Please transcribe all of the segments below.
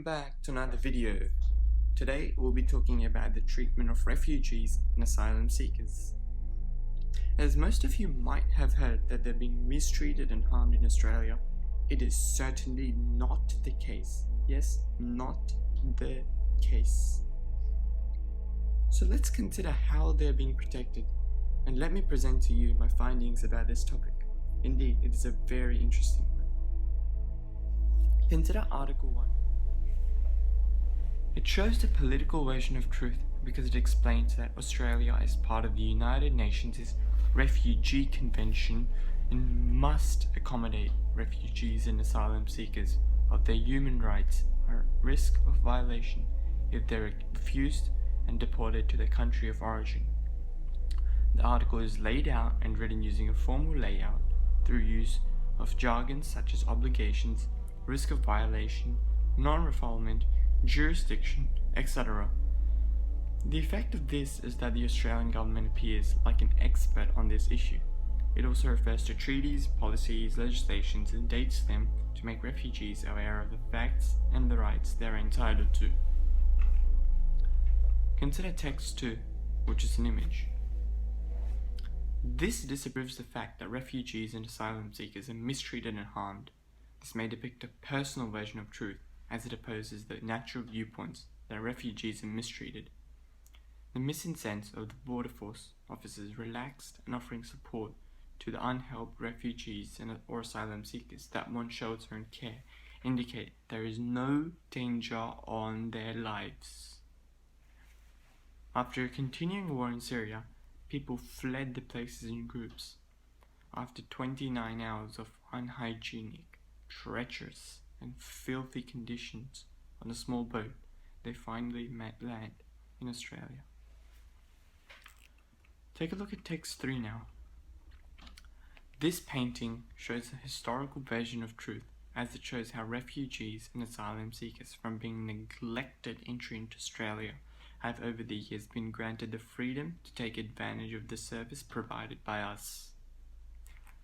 Welcome back to another video. Today we'll be talking about the treatment of refugees and asylum seekers. As most of you might have heard that they're being mistreated and harmed in Australia, it is certainly not the case. Yes, not the case. So let's consider how they're being protected, and let me present to you my findings about this topic. Indeed, it is a very interesting one. Consider Article 1. It shows the political version of truth because it explains that Australia is part of the United Nations' Refugee Convention and must accommodate refugees and asylum seekers of their human rights are at risk of violation if they are refused and deported to their country of origin. The article is laid out and written using a formal layout through use of jargon such as obligations, risk of violation, non-refoulement, jurisdiction, etc. The effect of this is that the Australian government appears like an expert on this issue. It also refers to treaties, policies, legislations, and dates them to make refugees aware of the facts and the rights they are entitled to. Consider text 2, which is an image. This disapproves the fact that refugees and asylum seekers are mistreated and harmed. This may depict a personal version of truth, as it opposes the natural viewpoints that refugees are mistreated. The missing sense of the border force officers relaxed and offering support to the unhelped refugees or asylum seekers that want shelter and care indicate there is no danger on their lives. After a continuing war in Syria, people fled the places in groups. After 29 hours of unhygienic, treacherous, and filthy conditions on a small boat, they finally met land in Australia. Take a look at text 3 now. This painting shows a historical version of truth, as it shows how refugees and asylum seekers from being neglected entry into Australia have over the years been granted the freedom to take advantage of the service provided by us.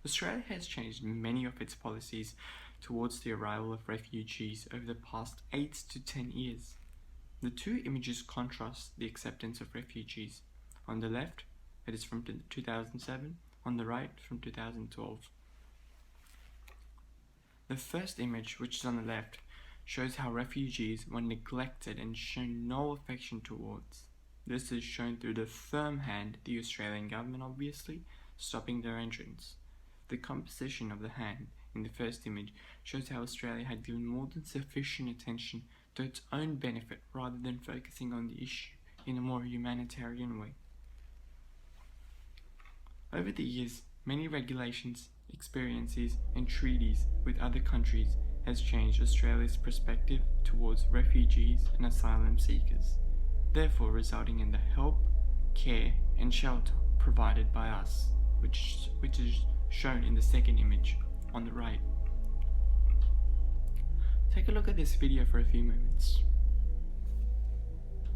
Australia has changed many of its policies towards the arrival of refugees over the past 8 to 10 years. The two images contrast the acceptance of refugees. On the left, it is from 2007, on the right, from 2012. The first image, which is on the left, shows how refugees were neglected and shown no affection towards. This is shown through the firm hand, the Australian government obviously, stopping their entrance. The composition of the hand in the first image shows how Australia had given more than sufficient attention to its own benefit rather than focusing on the issue in a more humanitarian way. Over the years, many regulations, experiences, and treaties with other countries has changed Australia's perspective towards refugees and asylum seekers, therefore resulting in the help, care, and shelter provided by us, which is shown in the second image on the right. Take a look at this video for a few moments.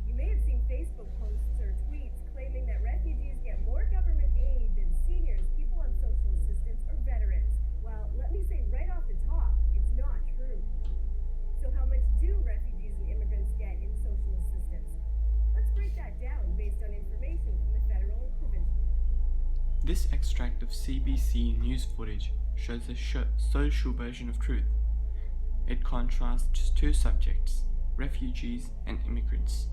You may have seen Facebook posts or tweets claiming that refugees get more government aid than seniors, people on social assistance, or veterans. Well, let me say right off the top, it's not true. So how much do refugees and immigrants get in social assistance? Let's break that down based on information from the federal and provincial. This extract of CBC news footage shows a social version of truth. It contrasts two subjects, refugees and immigrants.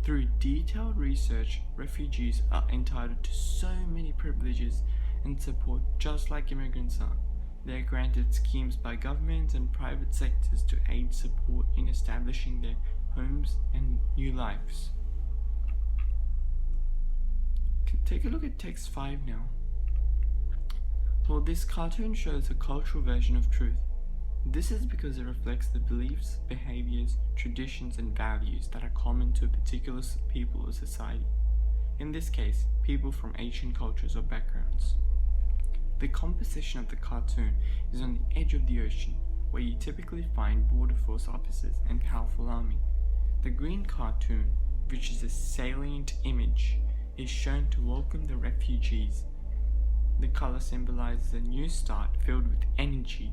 Through detailed research, refugees are entitled to so many privileges and support just like immigrants are. They are granted schemes by governments and private sectors to aid support in establishing their homes and new lives. Take a look at text 5 now. Well, this cartoon shows a cultural version of truth. This is because it reflects the beliefs, behaviors, traditions, and values that are common to a particular people or society. In this case, people from Asian cultures or backgrounds. The composition of the cartoon is on the edge of the ocean, where you typically find border force officers and powerful army. The green cartoon, which is a salient image, is shown to welcome the refugees. The color symbolizes a new start filled with energy.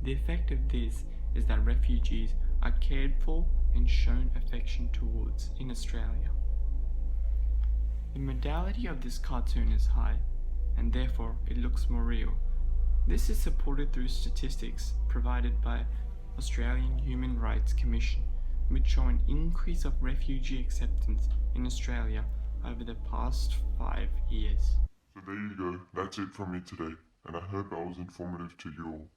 The effect of this is that refugees are cared for and shown affection towards in Australia. The modality of this cartoon is high, and therefore it looks more real. This is supported through statistics provided by Australian Human Rights Commission, which show an increase of refugee acceptance in Australia over the past 5 years. So there you go, that's it from me today, and I hope I was informative to you all.